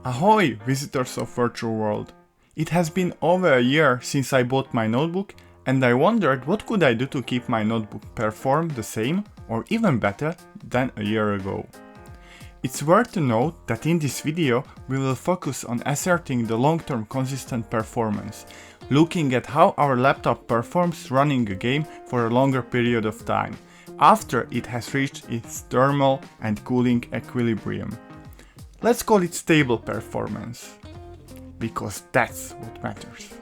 Ahoy, visitors of Virtual World! It has been over a year since I bought my notebook, and I wondered what could I do to keep my notebook perform the same or even better than a year ago. It's worth to note that in this video we will focus on asserting the long-term consistent performance, looking at how our laptop performs running a game for a longer period of time, after it has reached its thermal and cooling equilibrium. Let's call it stable performance, because that's what matters.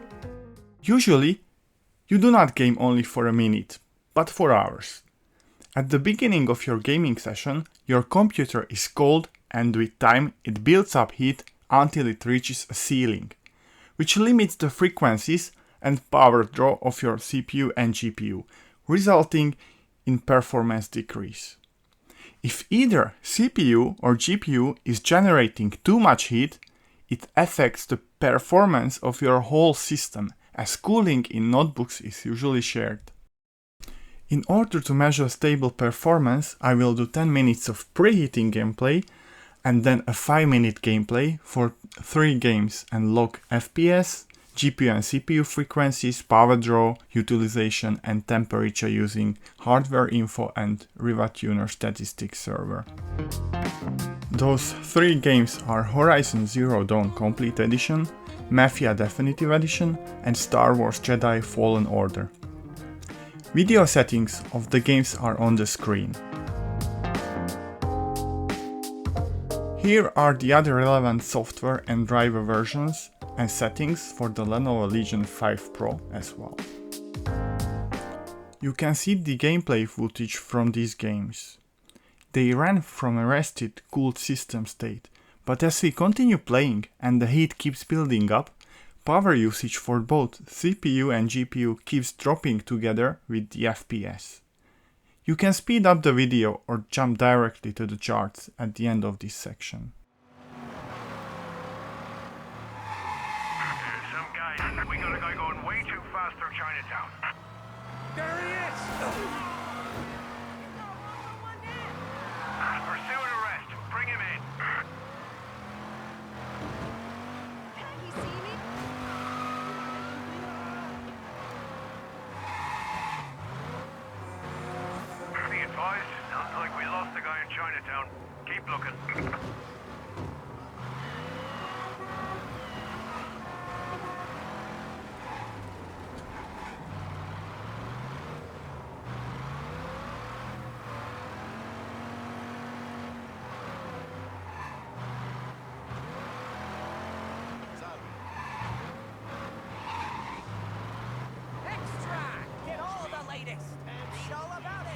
Usually, you do not game only for a minute, but for hours. At the beginning of your gaming session, your computer is cold and with time it builds up heat until it reaches a ceiling, which limits the frequencies and power draw of your CPU and GPU, resulting in performance decrease. If either CPU or GPU is generating too much heat, it affects the performance of your whole system, as cooling in notebooks is usually shared. In order to measure stable performance, I will do 10 minutes of preheating gameplay and then a 5-minute gameplay for 3 games and log FPS, GPU and CPU frequencies, power draw, utilization and temperature using hardware info and RivaTuner statistics server. Those 3 games are Horizon Zero Dawn Complete Edition, Mafia Definitive Edition and Star Wars Jedi Fallen Order. Video settings of the games are on the screen. Here are the other relevant software and driver versions and settings for the Lenovo Legion 5 Pro as well. You can see the gameplay footage from these games. They ran from a rested, cooled system state, but as we continue playing and the heat keeps building up, power usage for both CPU and GPU keeps dropping together with the FPS. You can speed up the video or jump directly to the charts at the end of this section. Some guys, we got a guy going way too fast through Chinatown. There he is! Pursue and arrest. Bring him in. Can he see me? Be advised, sounds like we lost the guy in Chinatown. Keep looking. Extra! Get all the latest and read all about it.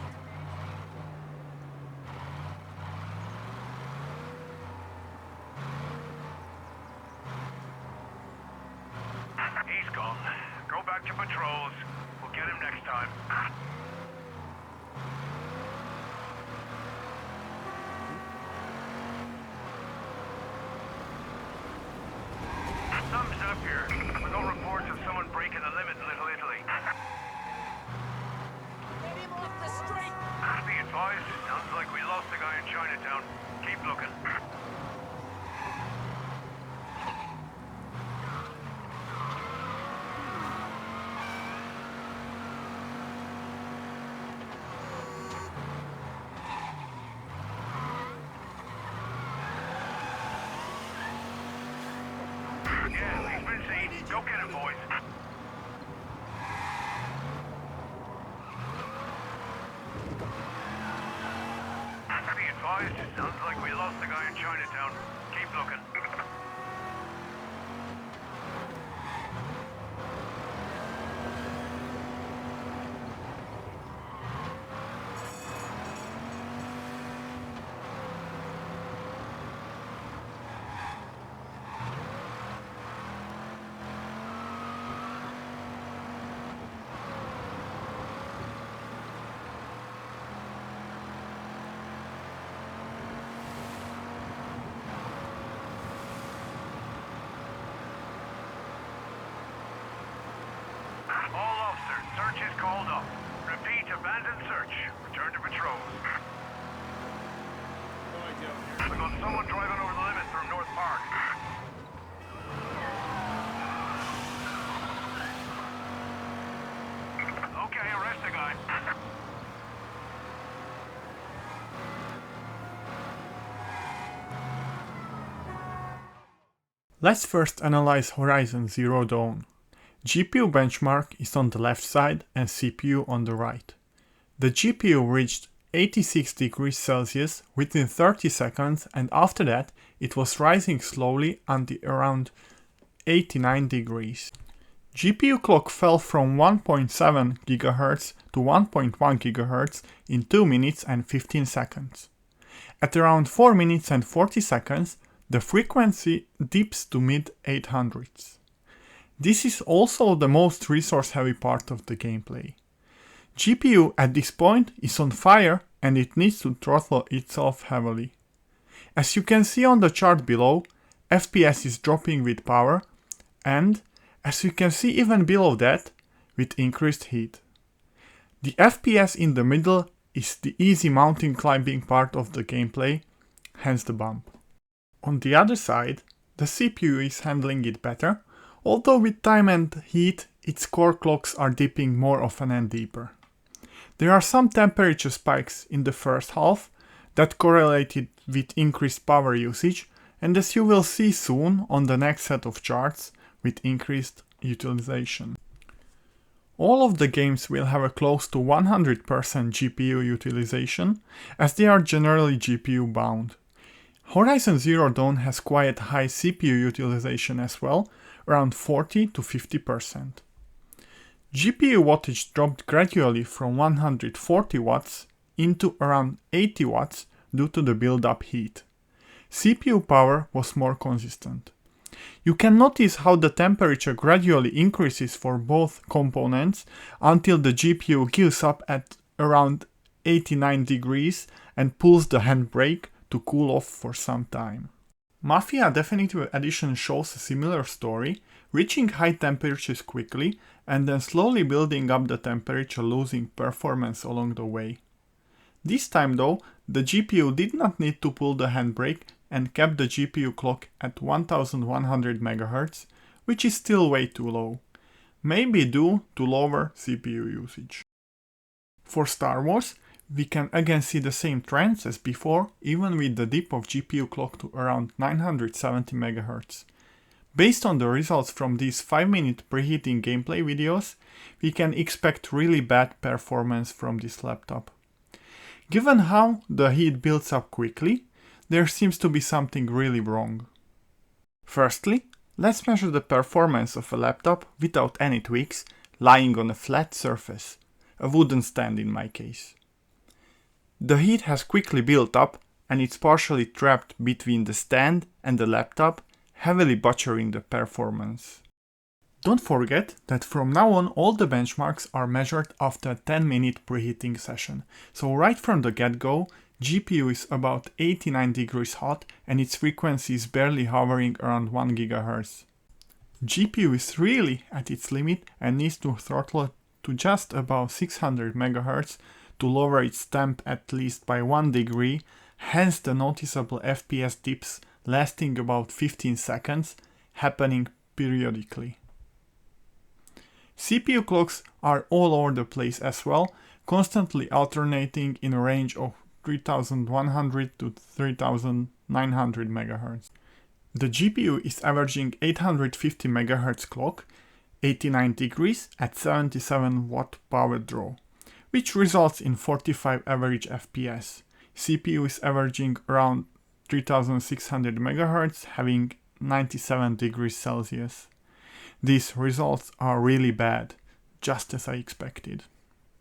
He's gone. Go back to patrols. We'll get him next time. Thumbs up here. We got reports of someone breaking the limit in Little Italy. Get him off the street! Be advised, sounds like we lost the guy in Chinatown. Keep looking. Yeah, he's been seen. Go get him, boys. Be advised, sounds like we lost the guy in Chinatown. Keep looking. All officers, search is called up. Repeat, abandoned search. Return to patrols. We got someone driving over the limit from North Park. Let's first analyze Horizon Zero Dawn. GPU benchmark is on the left side and CPU on the right. The GPU reached 86 degrees Celsius within 30 seconds, and after that it was rising slowly until around 89 degrees. GPU clock fell from 1.7 GHz to 1.1 GHz in 2 minutes and 15 seconds. At around 4 minutes and 40 seconds, the frequency dips to mid-800s. This is also the most resource-heavy part of the gameplay. GPU at this point is on fire and it needs to throttle itself heavily. As you can see on the chart below, FPS is dropping with power, and as you can see even below that, with increased heat. The FPS in the middle is the easy mountain climbing part of the gameplay, hence the bump. On the other side, the CPU is handling it better, although with time and heat, its core clocks are dipping more often and deeper. There are some temperature spikes in the first half that correlated with increased power usage, and as you will see soon on the next set of charts, with increased utilization. All of the games will have a close to 100% GPU utilization, as they are generally GPU bound. Horizon Zero Dawn has quite high CPU utilization as well, around 40 to 50%. GPU wattage dropped gradually from 140 watts into around 80 watts due to the build-up heat. CPU power was more consistent. You can notice how the temperature gradually increases for both components until the GPU gives up at around 89 degrees and pulls the handbrake to cool off for some time. Mafia Definitive Edition shows a similar story, reaching high temperatures quickly and then slowly building up the temperature, losing performance along the way. This time though, the GPU did not need to pull the handbrake and kept the GPU clock at 1100 MHz, which is still way too low, maybe due to lower CPU usage. For Star Wars, we can again see the same trends as before, even with the dip of GPU clock to around 970 MHz. Based on the results from these 5-minute preheating gameplay videos, we can expect really bad performance from this laptop. Given how the heat builds up quickly, there seems to be something really wrong. Firstly, let's measure the performance of a laptop without any tweaks, lying on a flat surface, a wooden stand in my case. The heat has quickly built up and it's partially trapped between the stand and the laptop, heavily butchering the performance. Don't forget that from now on all the benchmarks are measured after a 10-minute preheating session, so right from the get-go, GPU is about 89 degrees hot and its frequency is barely hovering around 1 GHz. GPU is really at its limit and needs to throttle to just above 600 MHz to lower its temp at least by 1 degree, hence the noticeable FPS dips lasting about 15 seconds, happening periodically. CPU clocks are all over the place as well, constantly alternating in a range of 3100 to 3900 MHz. The GPU is averaging 850 MHz clock, 89 degrees at 77 watt power draw, which results in 45 average FPS. CPU is averaging around 3600 MHz, having 97 degrees Celsius. These results are really bad, just as I expected.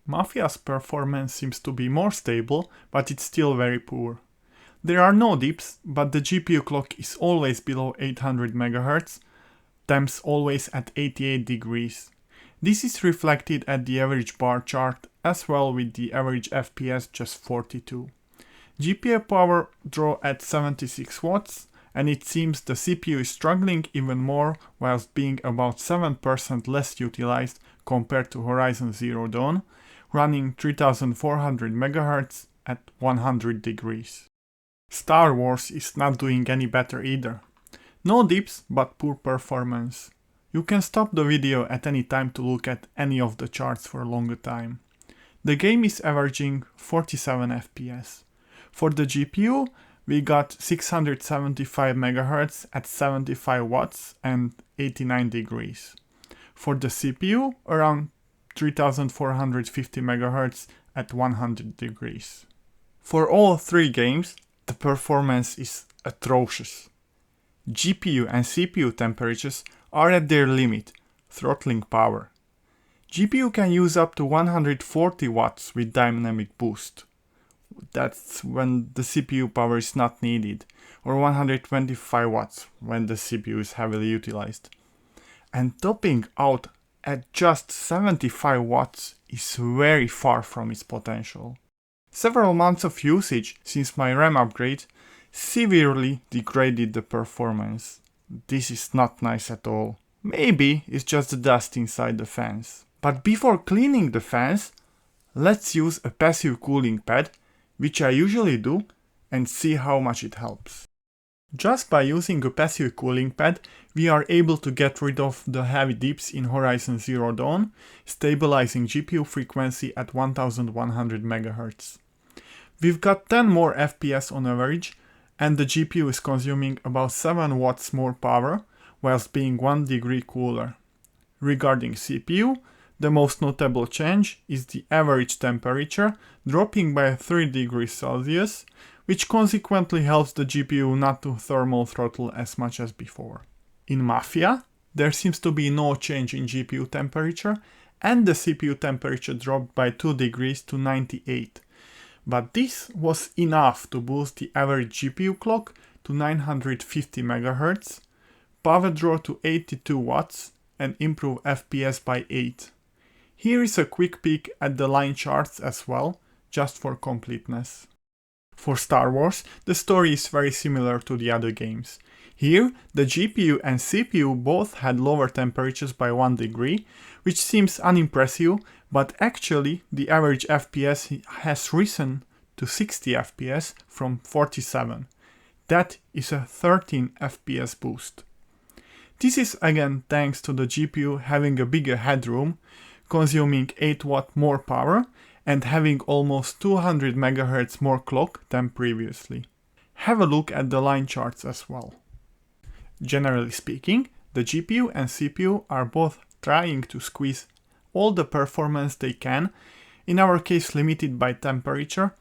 Mafia's performance seems to be more stable, but it's still very poor. There are no dips, but the GPU clock is always below 800 MHz, temps always at 88 degrees. This is reflected at the average bar chart as well, with the average FPS just 42. GPU power draw at 76 watts, and it seems the CPU is struggling even more whilst being about 7% less utilized compared to Horizon Zero Dawn, running 3400 MHz at 100 degrees. Star Wars is not doing any better either. No dips, but poor performance. You can stop the video at any time to look at any of the charts for a longer time. The game is averaging 47 FPS. For the GPU, we got 675 MHz at 75 watts and 89 degrees. For the CPU, around 3450 MHz at 100 degrees. For all three games, the performance is atrocious. GPU and CPU temperatures are at their limit, throttling power. GPU can use up to 140 watts with dynamic boost. That's when the CPU power is not needed, or 125 watts when the CPU is heavily utilized. And topping out at just 75 watts is very far from its potential. Several months of usage since my RAM upgrade severely degraded the performance. This is not nice at all. Maybe it's just the dust inside the fans. But before cleaning the fans, let's use a passive cooling pad, which I usually do, and see how much it helps. Just by using a passive cooling pad, we are able to get rid of the heavy dips in Horizon Zero Dawn, stabilizing GPU frequency at 1100 MHz. We've got 10 more FPS on average, and the GPU is consuming about 7 watts more power, whilst being 1 degree cooler. Regarding CPU, the most notable change is the average temperature dropping by 3 degrees Celsius, which consequently helps the GPU not to thermal throttle as much as before. In Mafia, there seems to be no change in GPU temperature, and the CPU temperature dropped by 2 degrees to 98. But this was enough to boost the average GPU clock to 950 MHz, power draw to 82 watts, and improve FPS by 8. Here is a quick peek at the line charts as well, just for completeness. For Star Wars, the story is very similar to the other games. Here, the GPU and CPU both had lower temperatures by 1 degree, which seems unimpressive, but actually the average FPS has risen to 60 FPS from 47. That is a 13 FPS boost. This is again thanks to the GPU having a bigger headroom, consuming 8 watt more power, and having almost 200 MHz more clock than previously. Have a look at the line charts as well. Generally speaking, the GPU and CPU are both trying to squeeze all the performance they can, in our case limited by temperature,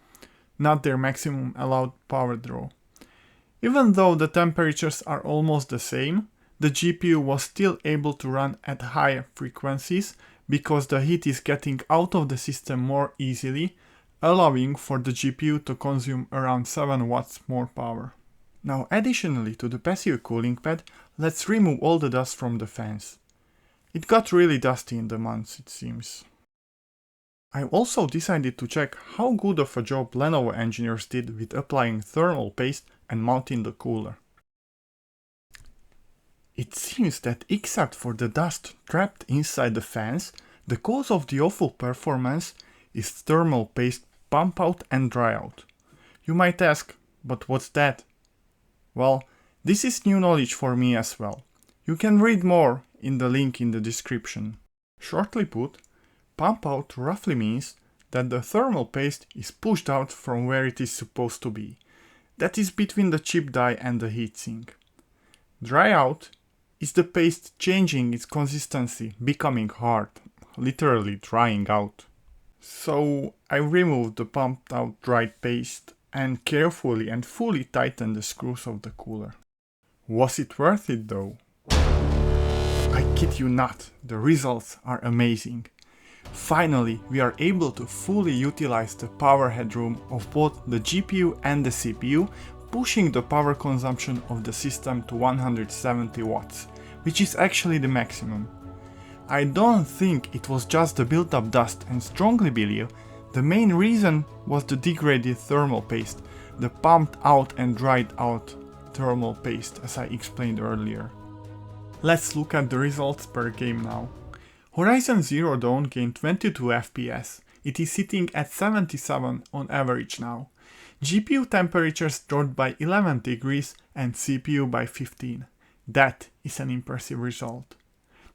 not their maximum allowed power draw. Even though the temperatures are almost the same, the GPU was still able to run at higher frequencies because the heat is getting out of the system more easily, allowing for the GPU to consume around 7 watts more power. Now, additionally to the passive cooling pad, let's remove all the dust from the fans. It got really dusty in the months, it seems. I also decided to check how good of a job Lenovo engineers did with applying thermal paste and mounting the cooler. It seems that except for the dust trapped inside the fans, the cause of the awful performance is thermal paste pump out and dry out. You might ask, but what's that? Well, this is new knowledge for me as well. You can read more in the link in the description. Shortly put, pump out roughly means that the thermal paste is pushed out from where it is supposed to be. That is between the chip die and the heatsink. Dry out is the paste changing its consistency, becoming hard, literally drying out. So I removed the pumped out dried paste and carefully and fully tightened the screws of the cooler. Was it worth it though? I kid you not, the results are amazing. Finally, we are able to fully utilize the power headroom of both the GPU and the CPU, pushing the power consumption of the system to 170 watts, which is actually the maximum. I don't think it was just the built up dust, and strongly believe the main reason was the degraded thermal paste, the pumped out and dried out thermal paste, as I explained earlier. Let's look at the results per game now. Horizon Zero Dawn gained 22 FPS. It is sitting at 77 on average now. GPU temperatures dropped by 11 degrees and CPU by 15. That is an impressive result.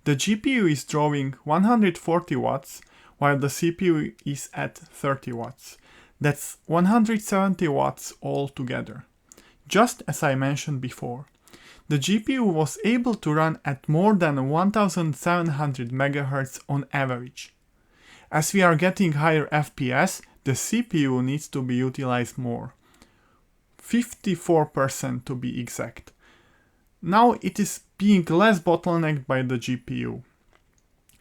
The GPU is drawing 140 watts while the CPU is at 30 watts. That's 170 watts altogether. Just as I mentioned before, the GPU was able to run at more than 1700 MHz on average. As we are getting higher FPS, the CPU needs to be utilized more. 54% to be exact. Now it is being less bottlenecked by the GPU.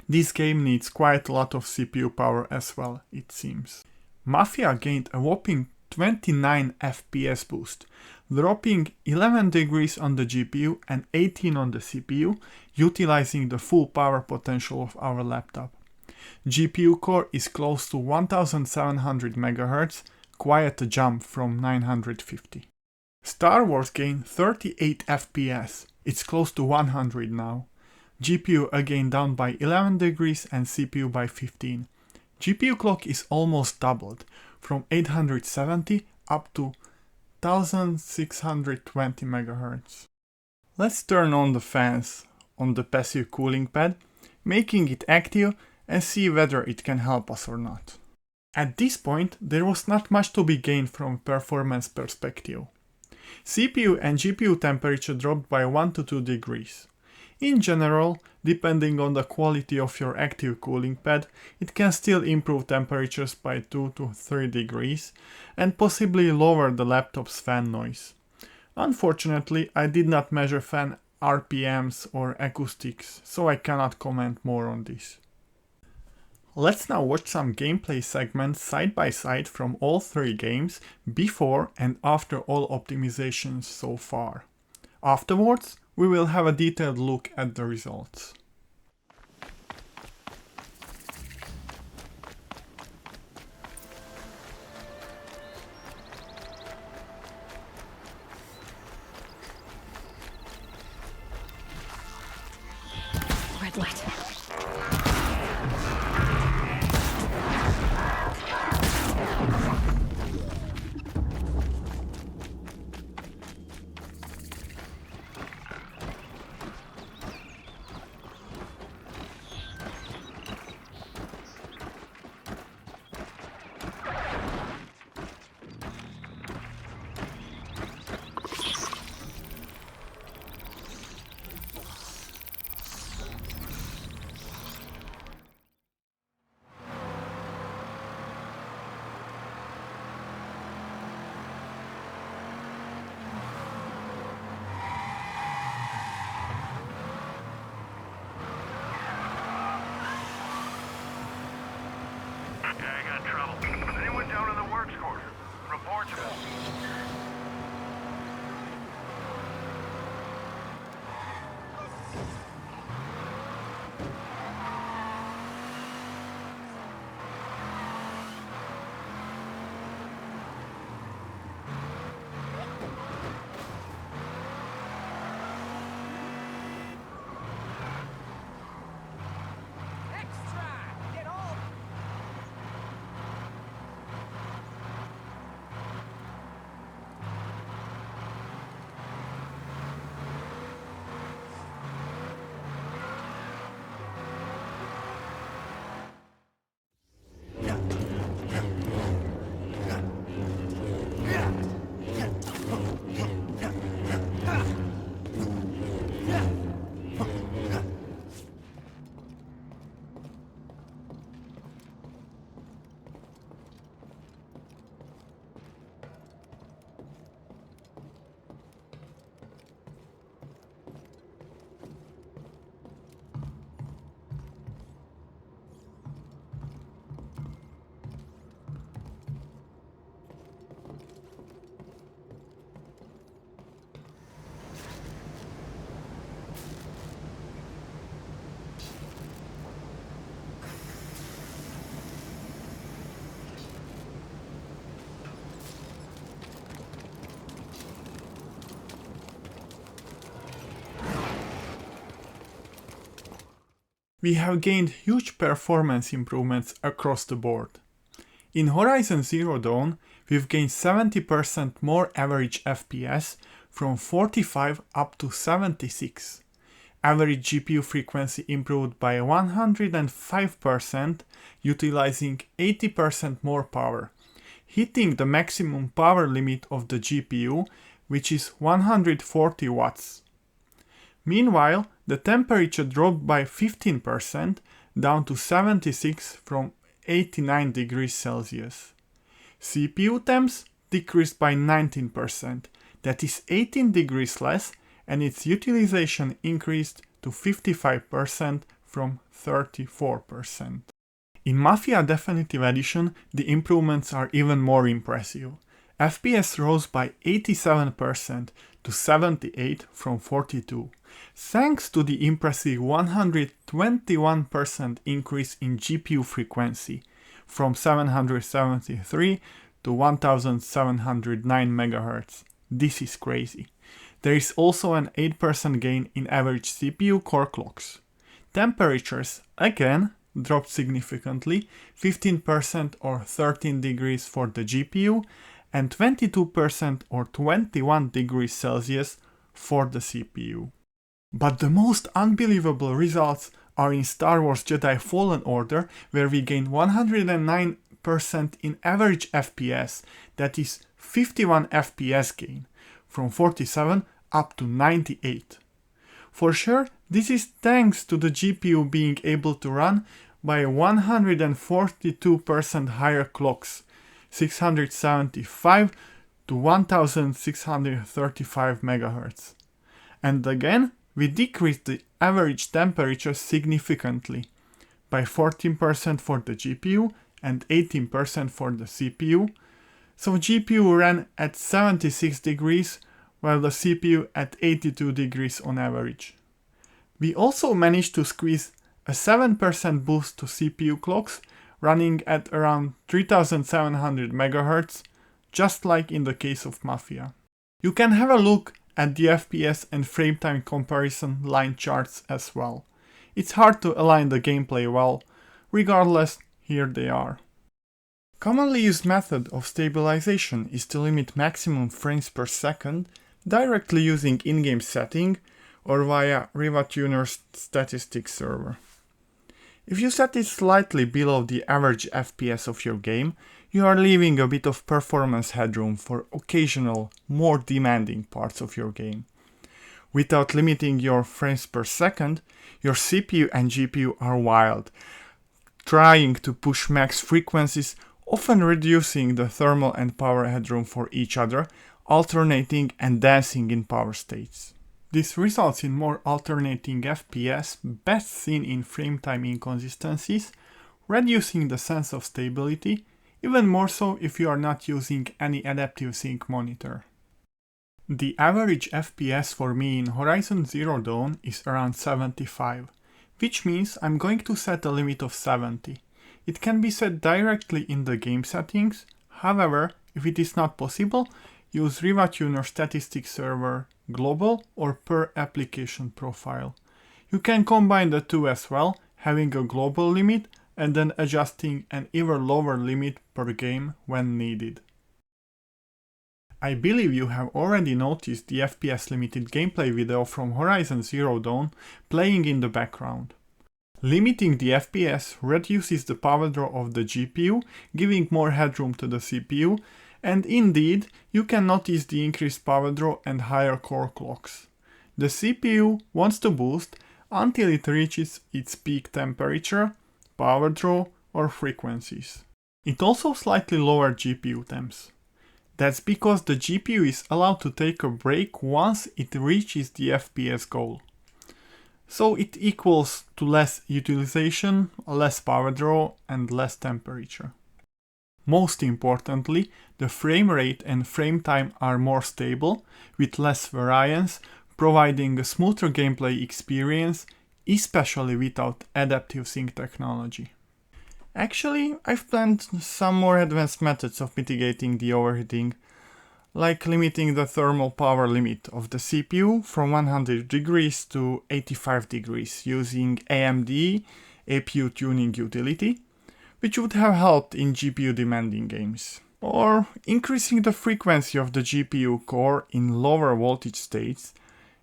This game needs quite a lot of CPU power as well, it seems. Mafia gained a whopping 29 FPS boost, dropping 11 degrees on the GPU and 18 on the CPU, utilizing the full power potential of our laptop. GPU core is close to 1700 MHz, quite a jump from 950. Star Wars gained 38 FPS, it's close to 100 now. GPU again down by 11 degrees and CPU by 15. GPU clock is almost doubled, from 870 up to 1620 MHz. Let's turn on the fans on the passive cooling pad, making it active and see whether it can help us or not. At this point, there was not much to be gained from performance perspective. CPU and GPU temperature dropped by 1 to 2 degrees. In general, depending on the quality of your active cooling pad, it can still improve temperatures by 2 to 3 degrees and possibly lower the laptop's fan noise. Unfortunately, I did not measure fan RPMs or acoustics, so I cannot comment more on this. Let's now watch some gameplay segments side by side from all three games before and after all optimizations so far. Afterwards, we will have a detailed look at the results. Red light. Anyone down in the works quarter? Report to me. Extra! Get all We have gained huge performance improvements across the board. In Horizon Zero Dawn, we've gained 70% more average FPS from 45 up to 76. Average GPU frequency improved by 105%, utilizing 80% more power. Hitting the maximum power limit of the GPU, which is 140 watts. Meanwhile, the temperature dropped by 15% down to 76 from 89 degrees Celsius. CPU temps decreased by 19%, that is 18 degrees less, and its utilization increased to 55% from 34%. In Mafia Definitive Edition, the improvements are even more impressive. FPS rose by 87% to 78 from 42, thanks to the impressive 121% increase in GPU frequency, from 773 to 1709 MHz. This is crazy. There is also an 8% gain in average CPU core clocks. Temperatures, again, dropped significantly, 15% or 13 degrees for the GPU, and 22% or 21 degrees Celsius for the CPU. But the most unbelievable results are in Star Wars Jedi Fallen Order, where we gained 109% in average FPS, that is 51 FPS gain, from 47 up to 98. For sure, this is thanks to the GPU being able to run by 142% higher clocks, 675 to 1635 MHz. And again, we decreased the average temperature significantly, by 14% for the GPU and 18% for the CPU, so GPU ran at 76 degrees while the CPU at 82 degrees on average. We also managed to squeeze a 7% boost to CPU clocks, running at around 3700 MHz, just like in the case of Mafia. You can have a look at the FPS and frame time comparison line charts as well. It's hard to align the gameplay well, regardless, here they are. Commonly used method of stabilization is to limit maximum frames per second directly using in-game setting or via RivaTuner's statistics server. If you set it slightly below the average FPS of your game, you are leaving a bit of performance headroom for occasional, more demanding parts of your game. Without limiting your frames per second, your CPU and GPU are wild, trying to push max frequencies, often reducing the thermal and power headroom for each other, alternating and dancing in power states. This results in more alternating FPS, best seen in frame time inconsistencies, reducing the sense of stability, even more so if you are not using any adaptive sync monitor. The average FPS for me in Horizon Zero Dawn is around 75, which means I'm going to set a limit of 70. It can be set directly in the game settings, however, if it is not possible, use RivaTuner statistics server global or per application profile. You can combine the two as well, having a global limit and then adjusting an even lower limit per game when needed. I believe you have already noticed the FPS limited gameplay video from Horizon Zero Dawn playing in the background. Limiting the FPS reduces the power draw of the GPU, giving more headroom to the CPU, and indeed, you can notice the increased power draw and higher core clocks. The CPU wants to boost until it reaches its peak temperature, power draw, or frequencies. It also slightly lowered GPU temps. That's because the GPU is allowed to take a break once it reaches the FPS goal. So it equals to less utilization, less power draw, and less temperature. Most importantly, the frame rate and frame time are more stable, with less variance, providing a smoother gameplay experience, especially without adaptive sync technology. Actually, I've planned some more advanced methods of mitigating the overheating, like limiting the thermal power limit of the CPU from 100 degrees to 85 degrees using AMD APU tuning utility, which would have helped in GPU demanding games. Or increasing the frequency of the GPU core in lower voltage states,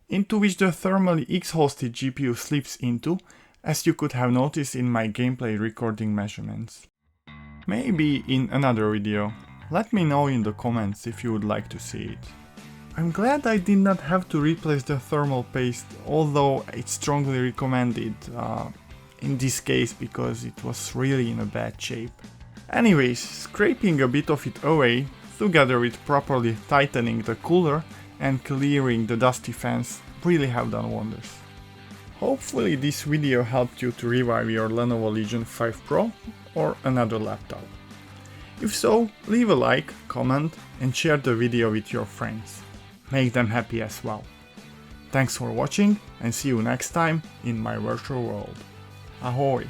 into which the thermally exhausted GPU slips into, as you could have noticed in my gameplay recording measurements. Maybe in another video. Let me know in the comments if you would like to see it. I'm glad I did not have to replace the thermal paste, although it's strongly recommended in this case because it was really in a bad shape. Anyways, scraping a bit of it away, together with properly tightening the cooler and clearing the dusty fans, really have done wonders. Hopefully this video helped you to revive your Lenovo Legion 5 Pro or another laptop. If so, leave a like, comment and share the video with your friends. Make them happy as well. Thanks for watching and see you next time in my virtual world. Ahoy!